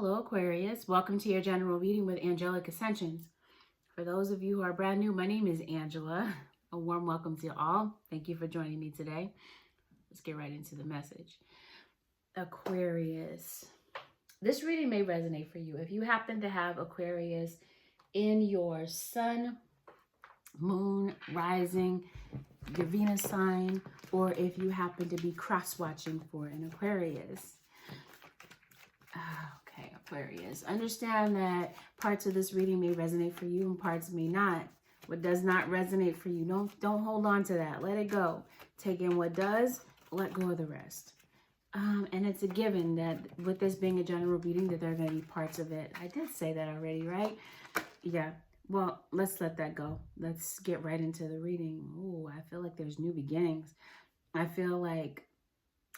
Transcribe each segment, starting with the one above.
Hello, Aquarius. Welcome to your general reading with Angelic Ascensions. For those of you who are brand new, my name is Angela. A warm welcome to you all. Thank you for joining me today. Let's get right into the message. Aquarius. This reading may resonate for you. If you happen to have Aquarius in your sun, moon, rising, your Venus sign, or if you happen to be cross-watching for an Aquarius. Okay, Aquarius. Understand that parts of this reading may resonate for you and parts may not. What does not resonate for you, don't hold on to that. Let it go. Take in what does, let go of the rest. And it's a given that with this being a general reading that there are going to be parts of it. I did say that already, right? Yeah. Well, let's let that go. Let's get right into the reading. Ooh, I feel like there's new beginnings. I feel like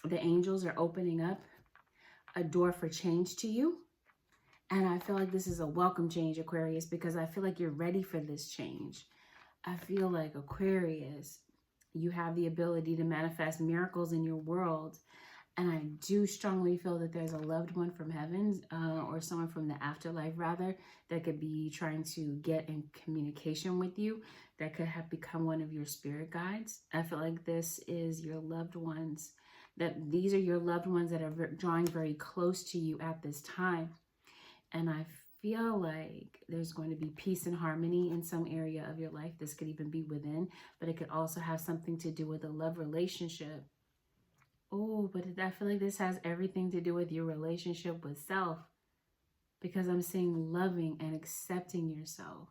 the angels are opening up a door for change to you. And I feel like this is a welcome change, Aquarius, because I feel like you're ready for this change. I feel like, Aquarius, you have the ability to manifest miracles in your world. And I do strongly feel that there's a loved one from heaven or someone from the afterlife, rather, that could be trying to get in communication with you, that could have become one of your spirit guides. I feel like this is your loved ones, that these are your loved ones that are drawing very close to you at this time. And I feel like there's going to be peace and harmony in some area of your life. This could even be within, but it could also have something to do with a love relationship. Oh, but I feel like this has everything to do with your relationship with self, because I'm seeing loving and accepting yourself.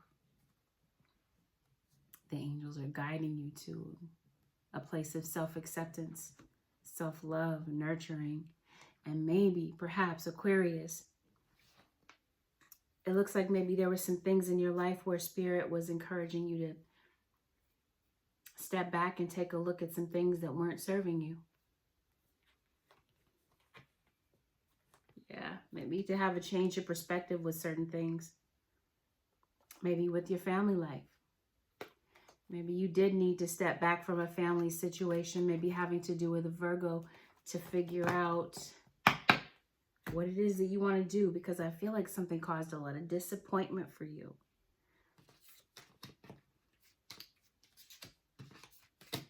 The angels are guiding you to a place of self-acceptance, self-love, nurturing, and maybe, perhaps, Aquarius, it looks like maybe there were some things in your life where Spirit was encouraging you to step back and take a look at some things that weren't serving you. Yeah, maybe to have a change of perspective with certain things. Maybe with your family life. Maybe you did need to step back from a family situation, maybe having to do with a Virgo, to figure out what it is that you want to do, because I feel like something caused a lot of disappointment for you.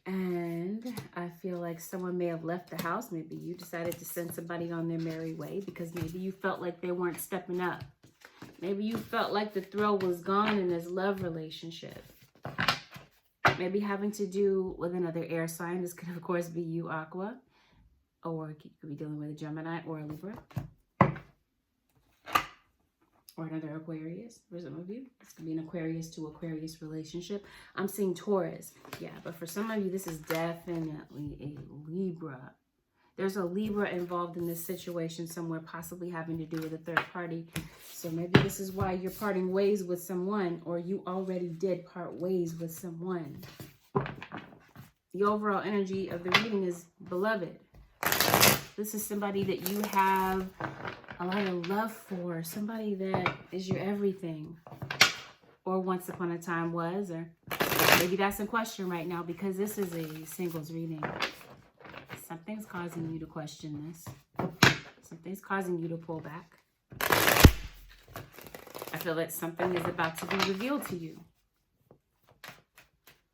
And I feel like someone may have left the house. Maybe you decided to send somebody on their merry way because maybe you felt like they weren't stepping up. Maybe you felt like the thrill was gone in this love relationship. Maybe having to do with another air sign. This could, of course, be you, Aqua. Or you could be dealing with a Gemini or a Libra. Or another Aquarius for some of you. This could be an Aquarius to Aquarius relationship. I'm seeing Taurus. Yeah, but for some of you, this is definitely a Libra. There's a Libra involved in this situation somewhere, possibly having to do with a third party. So maybe this is why you're parting ways with someone, or you already did part ways with someone. The overall energy of the reading is beloved. This is somebody that you have a lot of love for, somebody that is your everything, or once upon a time was, or maybe that's in question right now because this is a singles reading. Something's causing you to question this. Something's causing you to pull back. I feel that something is about to be revealed to you,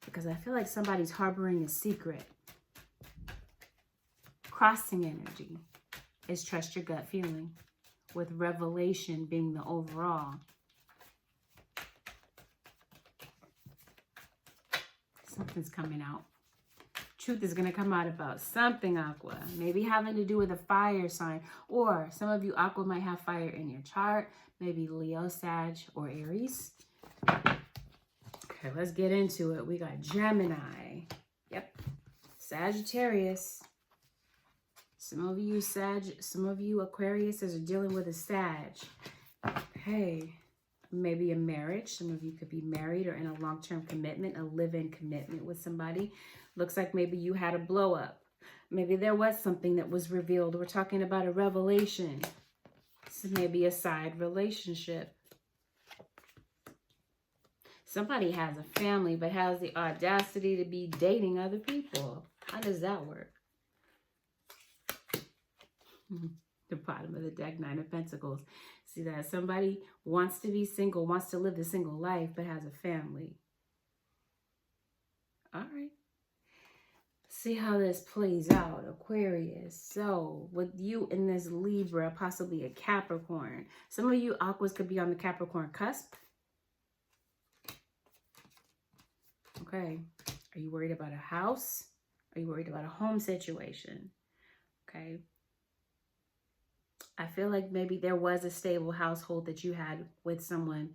because I feel like somebody's harboring a secret. Crossing energy is trust your gut feeling, with revelation being the overall. Something's coming out. Truth is going to come out about something, Aqua. Maybe having to do with a fire sign. Or some of you, Aqua, might have fire in your chart. Maybe Leo, Sag, or Aries. Okay, let's get into it. We got Gemini. Yep. Sagittarius. Some of you Aquarius are dealing with a Sag. Hey, maybe a marriage. Some of you could be married or in a long-term commitment, a live-in commitment with somebody. Looks like maybe you had a blow-up. Maybe there was something that was revealed. We're talking about a revelation. So maybe a side relationship. Somebody has a family but has the audacity to be dating other people. How does that work? The bottom of the deck, Nine of Pentacles. See that? Somebody wants to be single, wants to live the single life, but has a family. All right. See how this plays out, Aquarius. So, with you in this Libra, possibly a Capricorn. Some of you Aquas could be on the Capricorn cusp. Okay. Are you worried about a house? Are you worried about a home situation? Okay. I feel like maybe there was a stable household that you had with someone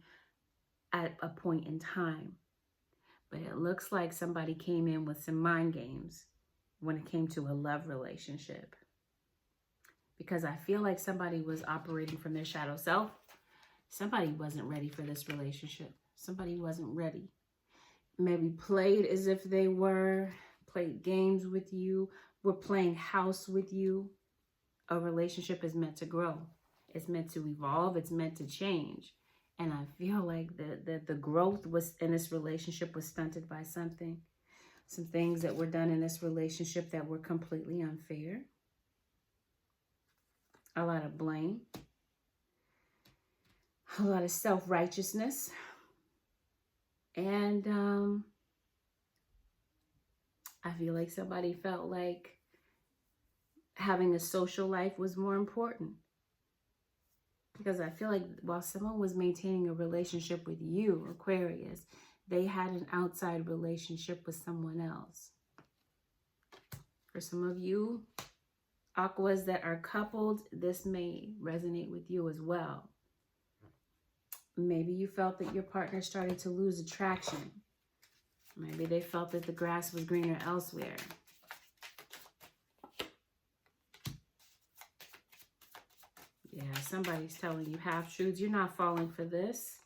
at a point in time. But it looks like somebody came in with some mind games when it came to a love relationship. Because I feel like somebody was operating from their shadow self. Somebody wasn't ready for this relationship. Somebody wasn't ready. Maybe played as if they were, played games with you, were playing house with you. A relationship is meant to grow. It's meant to evolve. It's meant to change. And I feel like the growth was in this relationship was stunted by something. Some things that were done in this relationship that were completely unfair. A lot of blame. A lot of self-righteousness. And I feel like somebody felt like having a social life was more important. Because I feel like while someone was maintaining a relationship with you, Aquarius, they had an outside relationship with someone else. For some of you, Aquas that are coupled, this may resonate with you as well. Maybe you felt that your partner started to lose attraction. Maybe they felt that the grass was greener elsewhere. Yeah, somebody's telling you half-truths. You're not falling for this.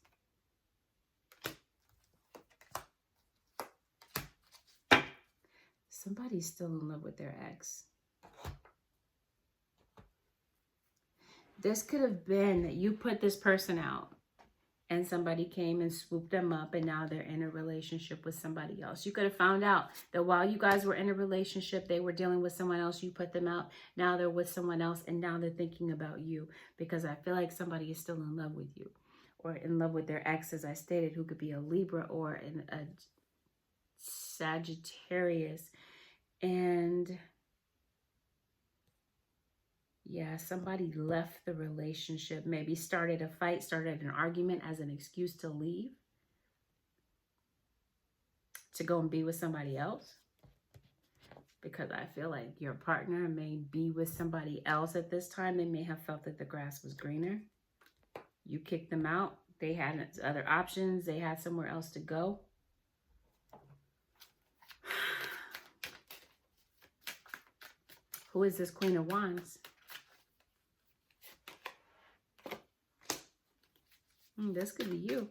Somebody's still in love with their ex. This could have been that you put this person out and somebody came and swooped them up and now they're in a relationship with somebody else. You could have found out that while you guys were in a relationship, they were dealing with someone else. You put them out. Now they're with someone else and now they're thinking about you, because I feel like somebody is still in love with you or in love with their ex, as I stated, who could be a Libra or a Sagittarius. And yeah, somebody left the relationship, maybe started a fight, started an argument as an excuse to leave, to go and be with somebody else. Because I feel like your partner may be with somebody else at this time. They may have felt that the grass was greener. You kicked them out. They had other options. They had somewhere else to go. Who is this Queen of Wands? This could be you.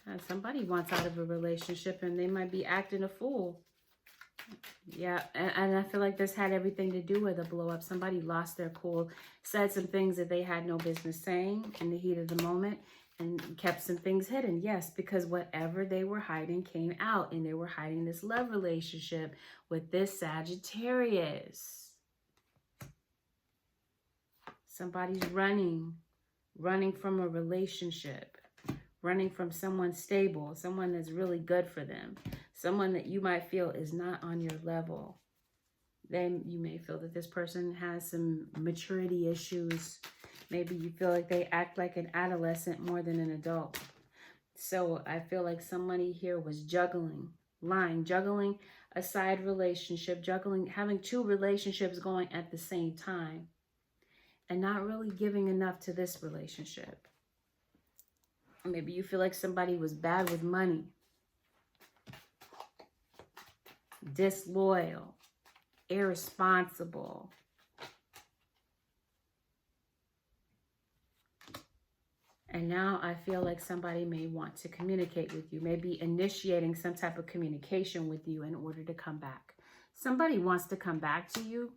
Yeah, somebody wants out of a relationship and they might be acting a fool. Yeah, and I feel like this had everything to do with a blow up. Somebody lost their cool, said some things that they had no business saying in the heat of the moment, and kept some things hidden. Yes, because whatever they were hiding came out, and they were hiding this love relationship with this Sagittarius. Somebody's running from a relationship, running from someone stable, someone that's really good for them, someone that you might feel is not on your level. Then you may feel that this person has some maturity issues. Maybe you feel like they act like an adolescent more than an adult. So I feel like somebody here was juggling a side relationship, having two relationships going at the same time, and not really giving enough to this relationship. Maybe you feel like somebody was bad with money, disloyal, irresponsible. And now I feel like somebody may want to communicate with you, maybe initiating some type of communication with you in order to come back. Somebody wants to come back to you,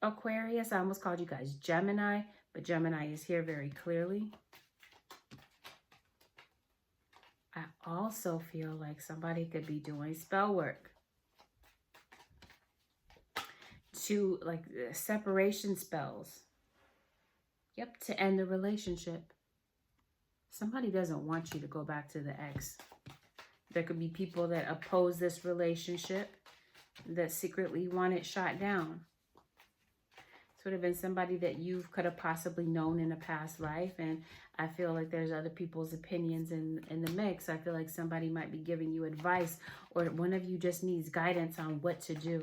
Aquarius. I almost called you guys Gemini, but Gemini is here very clearly. I also feel like somebody could be doing spell work. To like separation spells. Yep, to end the relationship. Somebody doesn't want you to go back to the ex. There could be people that oppose this relationship, that secretly want it shot down. This would have been somebody that you could have possibly known in a past life. And I feel like there's other people's opinions in the mix. I feel like somebody might be giving you advice, or one of you just needs guidance on what to do.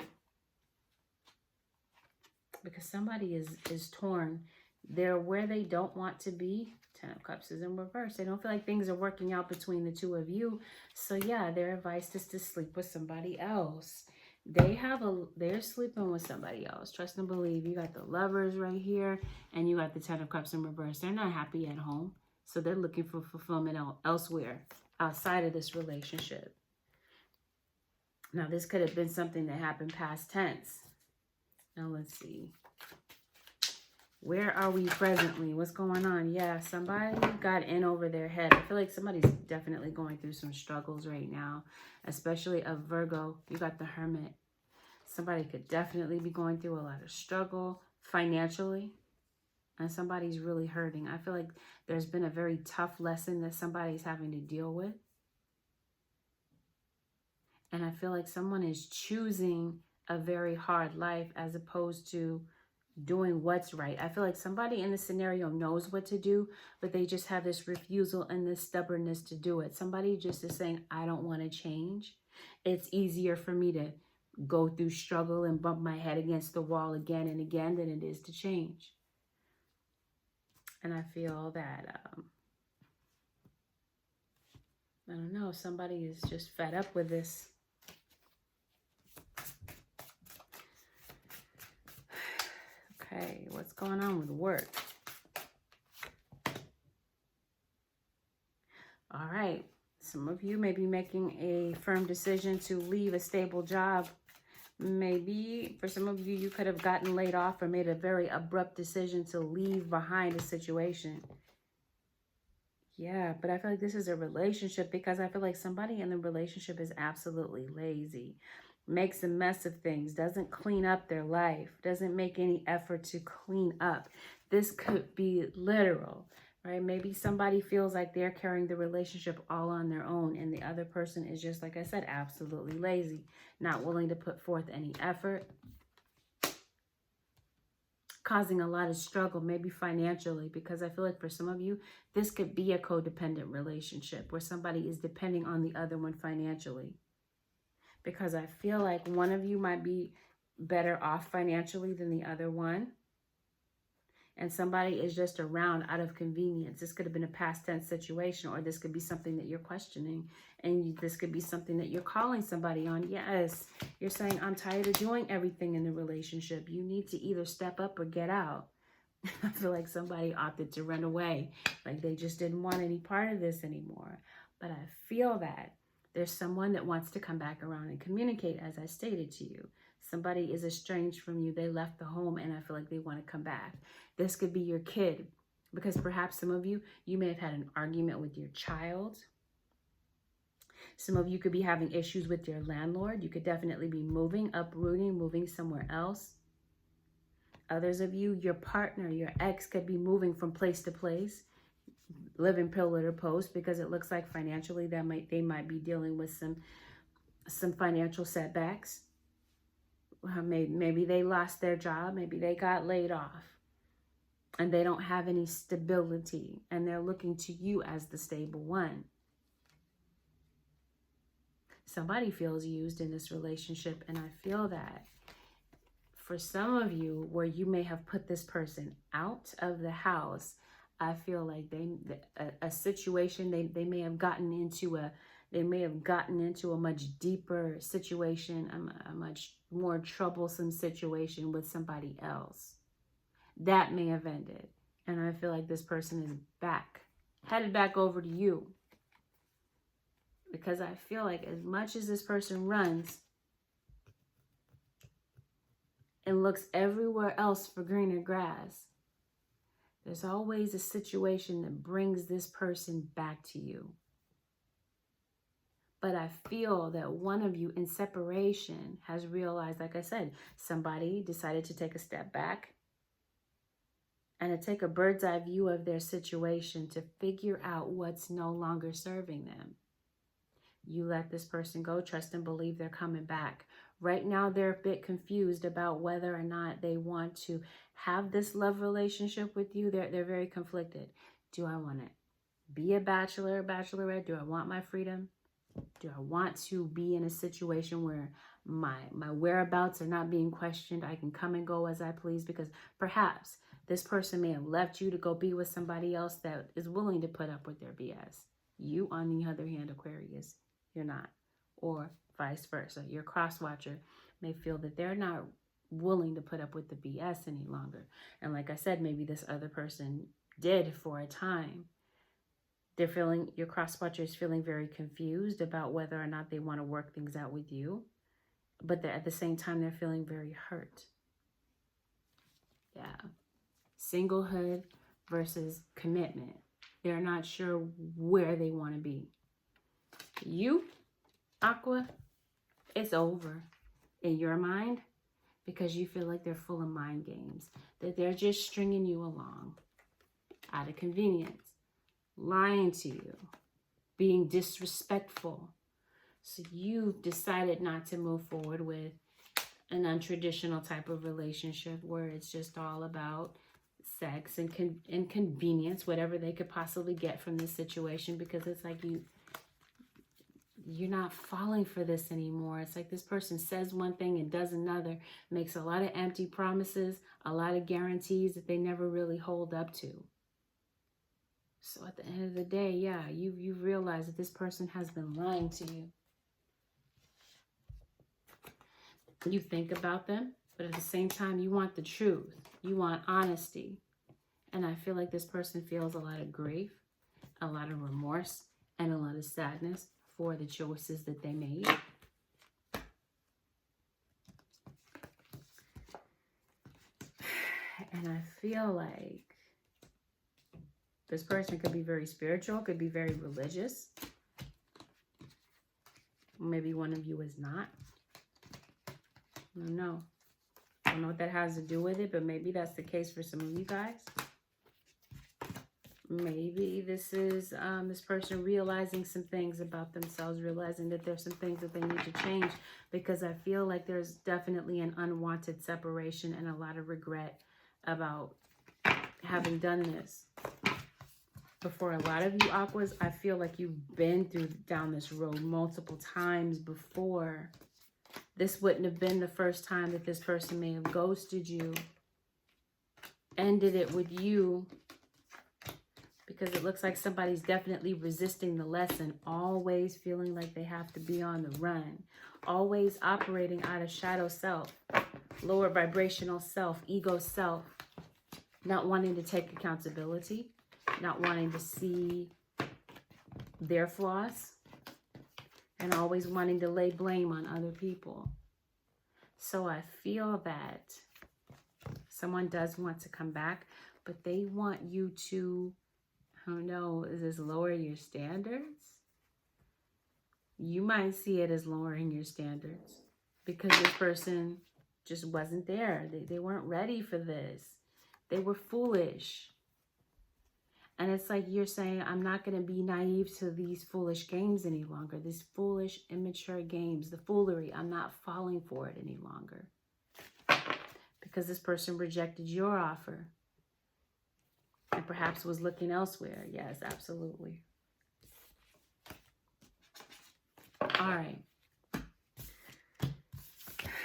Because somebody is torn. They're where they don't want to be. Ten of Cups is in reverse. They don't feel like things are working out between the two of you. So yeah, their advice is to sleep with somebody else. They're sleeping with somebody else. Trust and believe. You got the Lovers right here, and you got the Ten of Cups in reverse. They're not happy at home. So they're looking for fulfillment elsewhere, outside of this relationship. Now, this could have been something that happened past tense. Now, let's see. Where are we presently? What's going on? Yeah, somebody got in over their head. I feel like somebody's definitely going through some struggles right now, especially a Virgo. You got the Hermit. Somebody could definitely be going through a lot of struggle financially, and somebody's really hurting. I feel like there's been a very tough lesson that somebody's having to deal with. And I feel like someone is choosing a very hard life as opposed to doing what's right. I feel like somebody in the scenario knows what to do, but they just have this refusal and this stubbornness to do it. Somebody just is saying, I don't want to change. It's easier for me to go through struggle and bump my head against the wall again and again than it is to change. And I feel that, I don't know, somebody is just fed up with this. Okay, what's going on with work? All right, some of you may be making a firm decision to leave a stable job. Maybe for some of you, you could have gotten laid off or made a very abrupt decision to leave behind a situation. Yeah, but I feel like this is a relationship, because I feel like somebody in the relationship is absolutely lazy, makes a mess of things, doesn't clean up their life, doesn't make any effort to clean up. This could be literal, right? Maybe somebody feels like they're carrying the relationship all on their own, and the other person is just, like I said, absolutely lazy, not willing to put forth any effort, causing a lot of struggle, maybe financially, because I feel like for some of you, this could be a codependent relationship where somebody is depending on the other one financially. Because I feel like one of you might be better off financially than the other one. And somebody is just around out of convenience. This could have been a past tense situation, or this could be something that you're questioning. And this could be something that you're calling somebody on. Yes, you're saying, I'm tired of doing everything in the relationship. You need to either step up or get out. I feel like somebody opted to run away. Like they just didn't want any part of this anymore. But I feel that there's someone that wants to come back around and communicate, as I stated to you. Somebody is estranged from you. They left the home, and I feel like they want to come back. This could be your kid, because perhaps some of you, you may have had an argument with your child. Some of you could be having issues with your landlord. You could definitely be moving, uprooting, moving somewhere else. Others of you, your partner, your ex could be moving from place to place, living pillar to post, because it looks like financially they might be dealing with some financial setbacks. Maybe they lost their job, maybe they got laid off, and they don't have any stability, and they're looking to you as the stable one. Somebody feels used in this relationship, and I feel that for some of you, where you may have put this person out of the house, I feel like a situation they may have gotten into a much deeper situation, a much more troublesome situation with somebody else. That may have ended. And I feel like this person is headed back over to you. Because I feel like as much as this person runs and looks everywhere else for greener grass, there's always a situation that brings this person back to you. But I feel that one of you in separation has realized, like I said, somebody decided to take a step back. and to take a bird's eye view of their situation to figure out what's no longer serving them. You let this person go, trust and believe they're coming back. Right now, they're a bit confused about whether or not they want to have this love relationship with you. They're very conflicted. Do I want to be a bachelor, bachelorette? Do I want my freedom? Do I want to be in a situation where my whereabouts are not being questioned? I can come and go as I please, because perhaps this person may have left you to go be with somebody else that is willing to put up with their BS. You, on the other hand, Aquarius, you're not. Or vice versa. Your cross watcher may feel that they're not willing to put up with the BS any longer. And like I said, maybe this other person did for a time. They're feeling, your cross watcher is feeling very confused about whether or not they want to work things out with you. But at the same time, they're feeling very hurt. Yeah. Singlehood versus commitment. They're not sure where they want to be. You, Aqua, it's over in your mind because you feel like they're full of mind games. That they're just stringing you along out of convenience. Lying to you, being disrespectful. So you've decided not to move forward with an untraditional type of relationship where it's just all about sex and convenience, whatever they could possibly get from this situation, because it's like you're not falling for this anymore. It's like this person says one thing and does another, makes a lot of empty promises, a lot of guarantees that they never really hold up to. So at the end of the day, yeah, you realize that this person has been lying to you. You think about them, but at the same time, you want the truth. You want honesty. And I feel like this person feels a lot of grief, a lot of remorse, and a lot of sadness for the choices that they made. And I feel like this person could be very spiritual, could be very religious. Maybe one of you is not. I don't know. I don't know what that has to do with it, but maybe that's the case for some of you guys. Maybe this is this person realizing some things about themselves, realizing that there's some things that they need to change, because I feel like there's definitely an unwanted separation and a lot of regret about having done this. But for a lot of you Aquas, I feel like you've been down this road multiple times before. This wouldn't have been the first time that this person may have ghosted you, ended it with you, because it looks like somebody's definitely resisting the lesson, always feeling like they have to be on the run, always operating out of shadow self, lower vibrational self, ego self, not wanting to take accountability, not wanting to see their flaws, and always wanting to lay blame on other people. So I feel that someone does want to come back, but they want you to, I don't know, is this lower your standards? You might see it as lowering your standards because this person just wasn't there. They weren't ready for this. They were foolish. And it's like you're saying, I'm not going to be naive to these foolish games any longer. These foolish, immature games, the foolery, I'm not falling for it any longer. Because this person rejected your offer. And perhaps was looking elsewhere. Yes, absolutely. All right.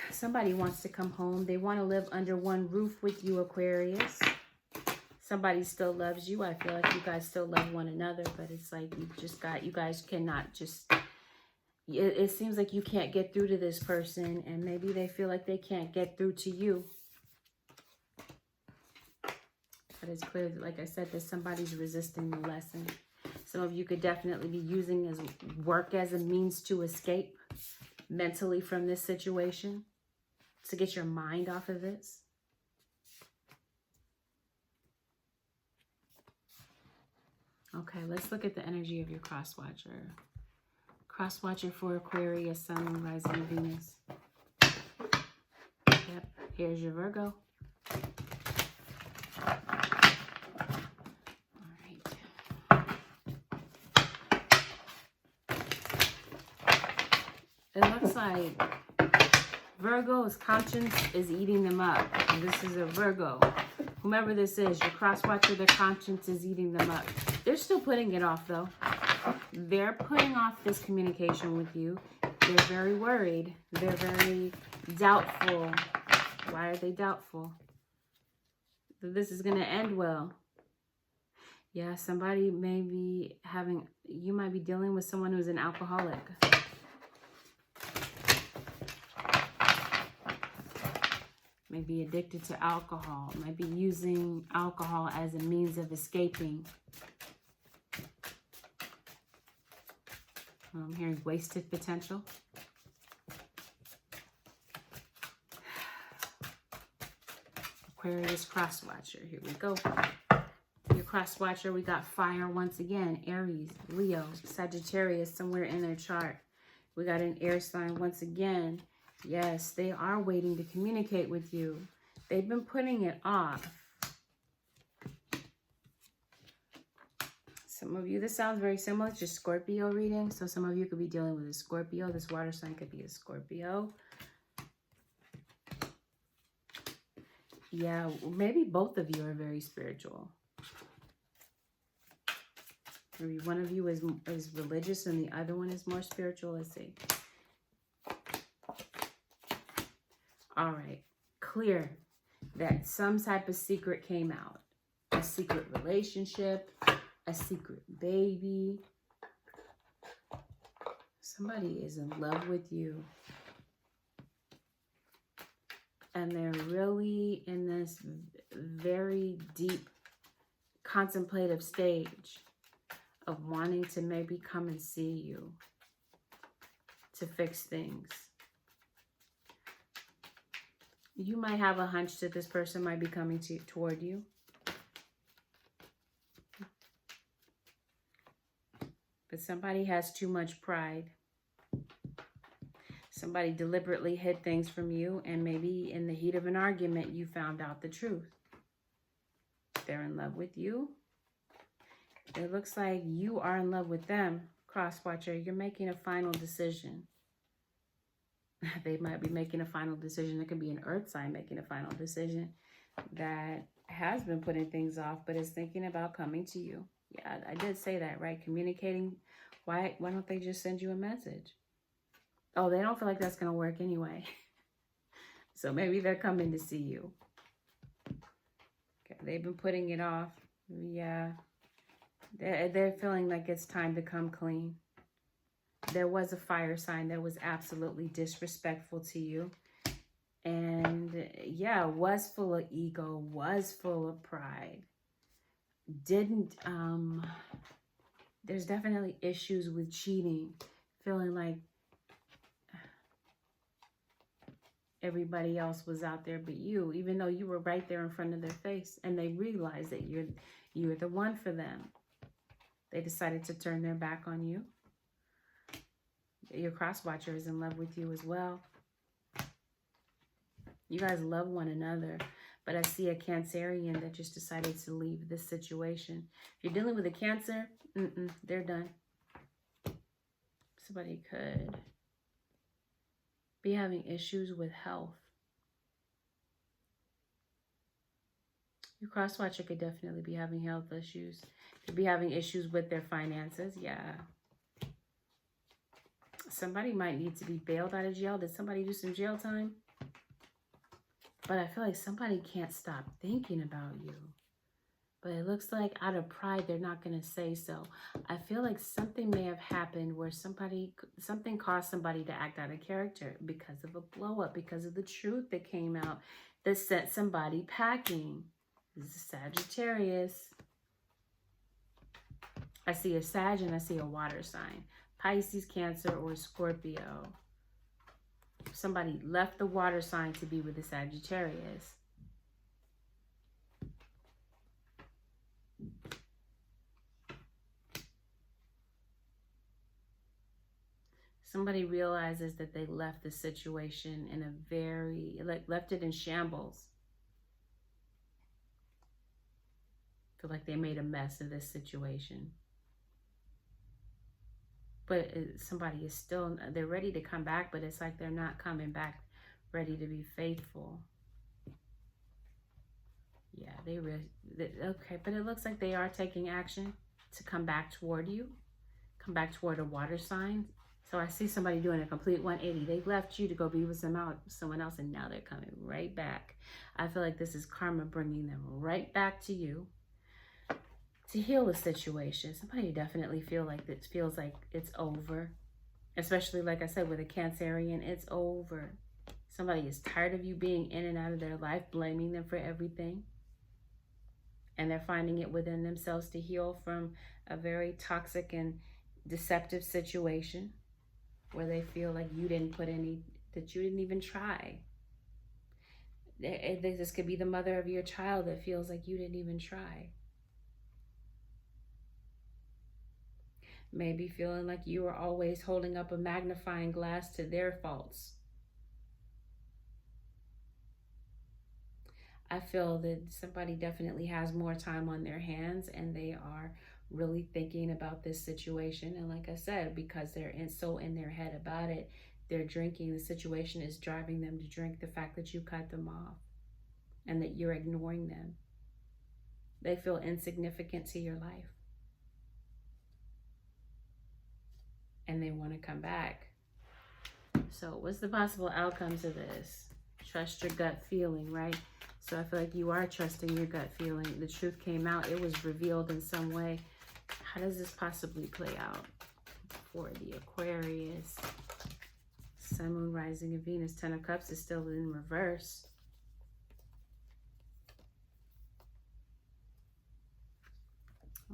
Somebody wants to come home. They want to live under one roof with you, Aquarius. Somebody still loves you. I feel like you guys still love one another, but it's like you guys cannot just, it seems like you can't get through to this person, and maybe they feel like they can't get through to you. But it's clear, like I said, that somebody's resisting the lesson. Some of you could definitely be using work as a means to escape mentally from this situation, to get your mind off of this. Okay, let's look at the energy of your cross watcher. Cross watcher for Aquarius, Sun, and rising Venus. Yep, here's your Virgo. like Virgo's conscience is eating them up. And this is a Virgo. Whomever this is, your cross watcher, their conscience is eating them up. They're still putting it off, though. They're putting off this communication with you. They're very worried. They're very doubtful. Why are they doubtful? This is going to end well. Yeah, somebody may be having, you might be dealing with someone who's an alcoholic. May be addicted to alcohol. Might be using alcohol as a means of escaping. I'm hearing wasted potential. Aquarius cross watcher. Here we go. Your cross watcher, we got fire once again. Aries, Leo, Sagittarius somewhere in their chart. We got an air sign once again. Yes, they are waiting to communicate with you. They've been putting it off. Some of you, this sounds very similar to Scorpio reading. So some of you could be dealing with a Scorpio. This water sign could be a Scorpio. Yeah, maybe both of you are very spiritual. Maybe one of you is religious and the other one is more spiritual. Let's see. All right. Clear that some type of secret came out. A secret relationship. A secret baby. Somebody is in love with you. And they're really in this very deep contemplative stage of wanting to maybe come and see you to fix things. You might have a hunch that this person might be coming toward you. But somebody has too much pride. Somebody deliberately hid things from you, and maybe in the heat of an argument, you found out the truth. They're in love with you. It looks like you are in love with them, cross watcher. You're making a final decision. They might be making a final decision. It could be an earth sign making a final decision that has been putting things off, but is thinking about coming to you. Yeah, I did say that, right? Communicating. Why don't they just send you a message? Oh, they don't feel like that's going to work anyway. So maybe they're coming to see you. Okay, they've been putting it off. Yeah. They're feeling like it's time to come clean. There was a fire sign that was absolutely disrespectful to you. And yeah, was full of ego, was full of pride. There's definitely issues with cheating. Feeling like everybody else was out there but you, even though you were right there in front of their face, and they realized that you're the one for them. They decided to turn their back on you. Your cross watcher is in love with you as well. You guys love one another, but I see a Cancerian that just decided to leave this situation. If you're dealing with a Cancer, they're done. Somebody could be having issues with health. Your cross watcher could definitely be having health issues. Could be having issues with their finances. Yeah. Somebody might need to be bailed out of jail. Did somebody do some jail time? But I feel like somebody can't stop thinking about you. But it looks like out of pride, they're not going to say so. I feel like something may have happened where something caused somebody to act out of character because of a blow up, because of the truth that came out that sent somebody packing. This is Sagittarius. I see a Sag and I see a water sign. Pisces, Cancer, or Scorpio. Somebody left the water sign to be with the Sagittarius. Somebody realizes that they left the situation in a very, left it in shambles. Feel like they made a mess of this situation. But somebody is still, they're ready to come back, but it's like they're not coming back ready to be faithful. Yeah, okay, but it looks like they are taking action to come back toward you, come back toward a water sign. So I see somebody doing a complete 180. They left you to go be with someone else, and now they're coming right back. I feel like this is karma bringing them right back to you to heal the situation. Somebody definitely feels like it's over, especially like I said with a Cancerian, it's over. Somebody is tired of you being in and out of their life, blaming them for everything. And they're finding it within themselves to heal from a very toxic and deceptive situation where they feel like you didn't that you didn't even try. This could be the mother of your child that feels like you didn't even try. Maybe feeling like you are always holding up a magnifying glass to their faults. I feel that somebody definitely has more time on their hands and they are really thinking about this situation. And like I said, because they're so in their head about it, they're drinking. The situation is driving them to drink. The fact that you cut them off and that you're ignoring them. They feel insignificant to your life. And they want to come back. So what's the possible outcomes of this? Trust your gut feeling, right? So I feel like you are trusting your gut feeling. The truth came out. It was revealed in some way. How does this possibly play out for the Aquarius? Sun, Moon, Rising, and Venus. 10 of Cups is still in reverse.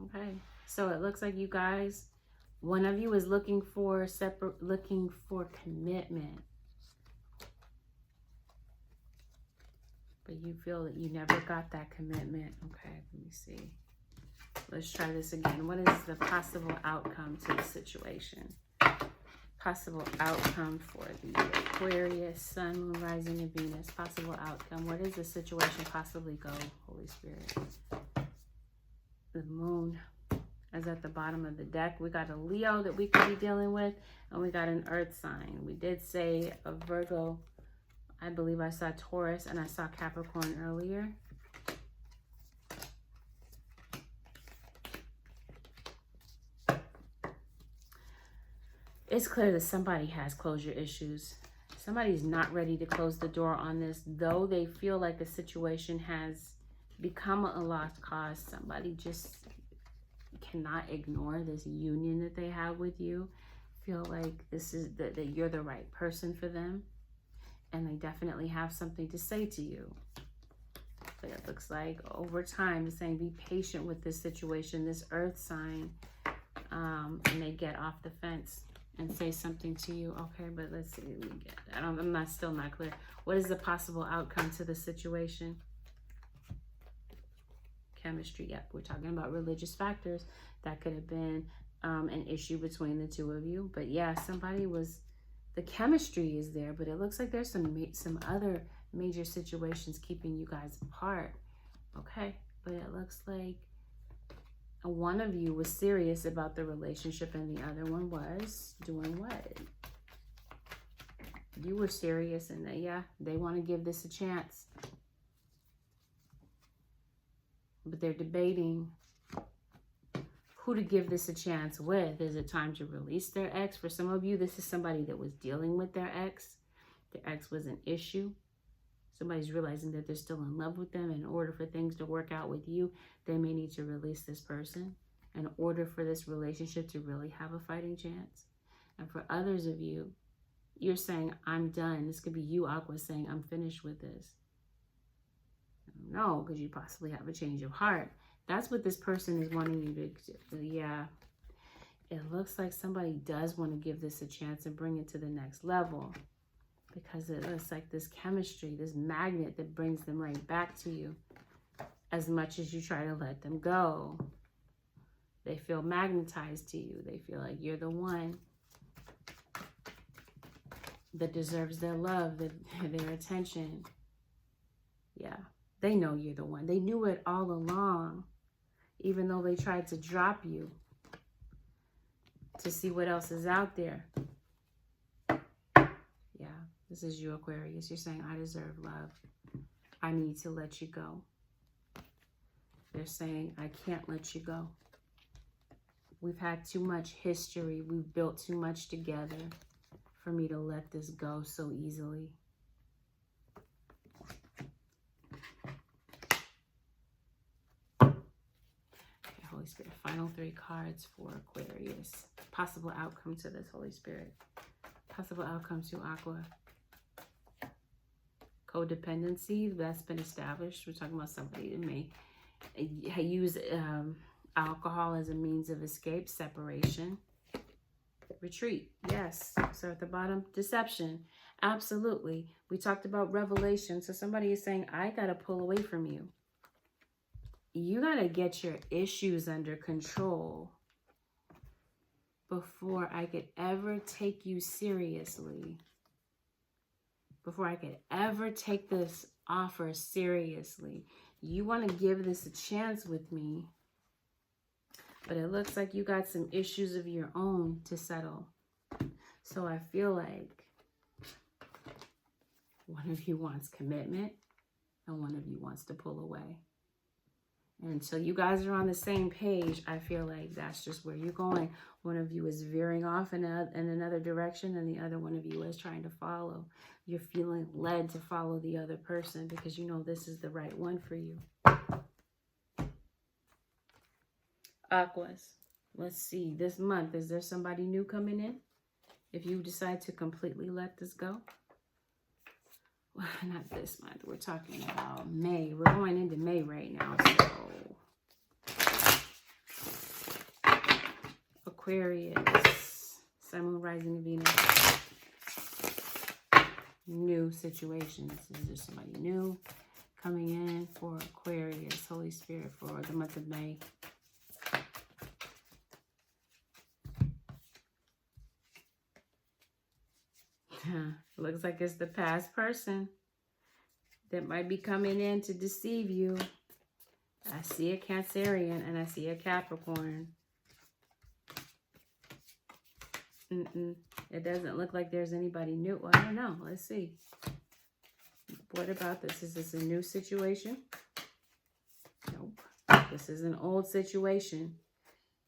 Okay. So it looks like you guys, one of you is looking for commitment. But you feel that you never got that commitment. Okay, let me see. Let's try this again. What is the possible outcome to the situation? Possible outcome for the Aquarius, Sun, Moon, Rising, and Venus. Possible outcome. Where does the situation possibly go, Holy Spirit? The Moon is at the bottom of the deck. We got a Leo that we could be dealing with, and we got an Earth sign. We did say a Virgo. I believe I saw Taurus and I saw Capricorn earlier. It's clear that somebody has closure issues. Somebody's not ready to close the door on this, though they feel like the situation has become a lost cause. Somebody just cannot ignore this union that they have with you. Feel like this is that you're the right person for them. And they definitely have something to say to you. But it looks like over time, it's saying be patient with this situation, this Earth sign, and they get off the fence and say something to you. Okay, but let's see. I'm still not clear. What is the possible outcome to the situation? Chemistry. Yep, we're talking about religious factors. That could have been an issue between the two of you. But yeah, somebody was. The chemistry is there, but it looks like there's some other major situations keeping you guys apart. Okay, but it looks like one of you was serious about the relationship and the other one was doing what? You were serious and they want to give this a chance. But they're debating who to give this a chance with. Is it time to release their ex? For some of you, this is somebody that was dealing with their ex. Their ex was an issue. Somebody's realizing that they're still in love with them. In order for things to work out with you, they may need to release this person in order for this relationship to really have a fighting chance. And for others of you, you're saying, I'm done. This could be you, Aqua, saying, I'm finished with this. No, because you possibly have a change of heart. That's what this person is wanting you to, yeah. It looks like somebody does want to give this a chance and bring it to the next level. Because it looks like this chemistry, this magnet that brings them right back to you. As much as you try to let them go. They feel magnetized to you. They feel like you're the one that deserves their love, their attention. Yeah, they know you're the one. They knew it all along. Even though they tried to drop you. to see what else is out there. Yeah, this is you, Aquarius. You're saying, I deserve love. I need to let you go. They're saying, I can't let you go. We've had too much history. We've built too much together for me to let this go so easily. Okay, Holy Spirit, final 3 cards for Aquarius. Possible outcome to this, Holy Spirit. Possible outcome to Aqua. Codependency, that's been established. We're talking about somebody that may use alcohol as a means of escape. Separation. Retreat. Yes. So at the bottom, deception. Absolutely. We talked about revelation. So somebody is saying, I got to pull away from you. You got to get your issues under control before I could ever take you seriously. Before I could ever take this offer seriously. You want to give this a chance with me. But it looks like you got some issues of your own to settle. So I feel like one of you wants commitment and one of you wants to pull away. And until you guys are on the same page, I feel like that's just where you're going. One of you is veering off in another direction and the other one of you is trying to follow. You're feeling led to follow the other person because you know this is the right one for you. Aquas, let's see. This month, is there somebody new coming in? If you decide to completely let this go? Well, not this month. We're talking about May. We're going into May right now. So, Aquarius, Sun, Moon, Rising, Venus. New situations. Is there somebody new coming in for Aquarius? Holy Spirit for the month of May. Looks like it's the past person that might be coming in to deceive you. I see a Cancerian and I see a Capricorn. It doesn't look like there's anybody new. Well, I don't know. Let's see. What about this? Is this a new situation? Nope. This is an old situation.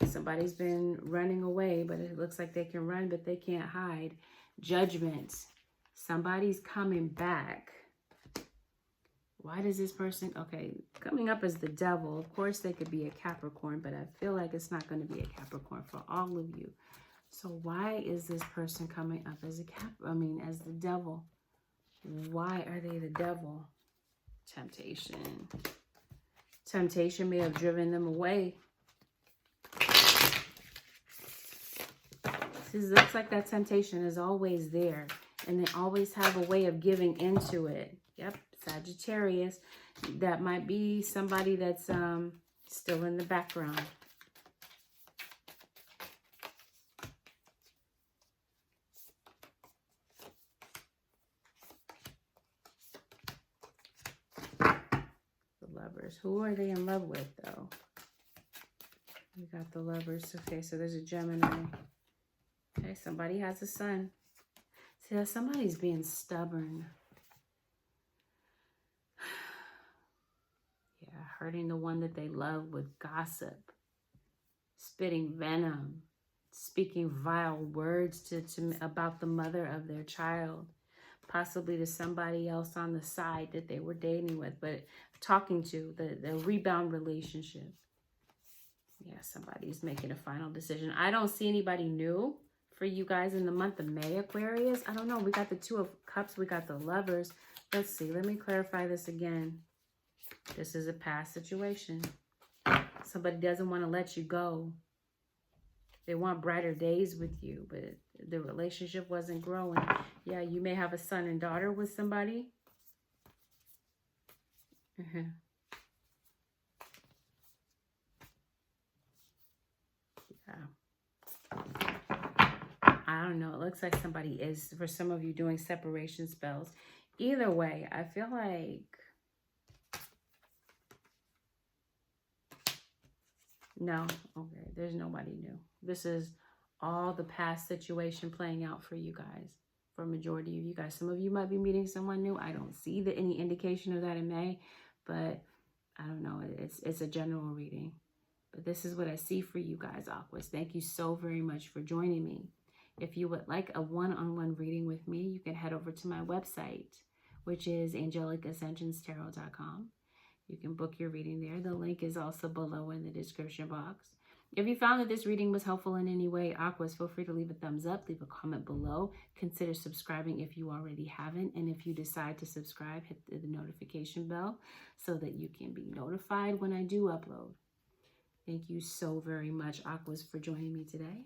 Somebody's been running away, but it looks like they can run, but they can't hide. Judgment. Somebody's coming back. Why does this person... Okay, coming up as the devil. Of course, they could be a Capricorn, but I feel like it's not going to be a Capricorn for all of you. So why is this person coming up as as the devil? Why are they the devil? Temptation. Temptation may have driven them away. It looks like that temptation is always there. And they always have a way of giving into it. Yep, Sagittarius. That might be somebody that's still in the background. The Lovers. Who are they in love with, though? We got the Lovers. Okay, so there's a Gemini. Okay, somebody has a Sun. See, somebody's being stubborn. Yeah, hurting the one that they love with gossip. Spitting venom. Speaking vile words about the mother of their child. Possibly to somebody else on the side that they were dating with, but talking to, the rebound relationship. Yeah, somebody's making a final decision. I don't see anybody new for you guys in the month of May, Aquarius. I don't know. We got the Two of Cups. We got the Lovers. Let's see. Let me clarify this again. This is a past situation. Somebody doesn't want to let you go. They want brighter days with you, but the relationship wasn't growing. Yeah, you may have a son and daughter with somebody. Yeah. I don't know. It looks like somebody is, for some of you, doing separation spells. Either way, I feel like... No. Okay. There's nobody new. This is all the past situation playing out for you guys, for a majority of you guys. Some of you might be meeting someone new. I don't see any indication of that in May, but I don't know. It's a general reading. But this is what I see for you guys, Aquas. Thank you so very much for joining me. If you would like a one-on-one reading with me, you can head over to my website, which is AngelicAscensionsTarot.com. You can book your reading there. The link is also below in the description box. If you found that this reading was helpful in any way, Aquas, feel free to leave a thumbs up, leave a comment below. Consider subscribing if you already haven't. And if you decide to subscribe, hit the notification bell so that you can be notified when I do upload. Thank you so very much, Aquas, for joining me today.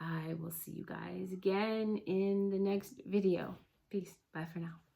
I will see you guys again in the next video. Peace. Bye for now.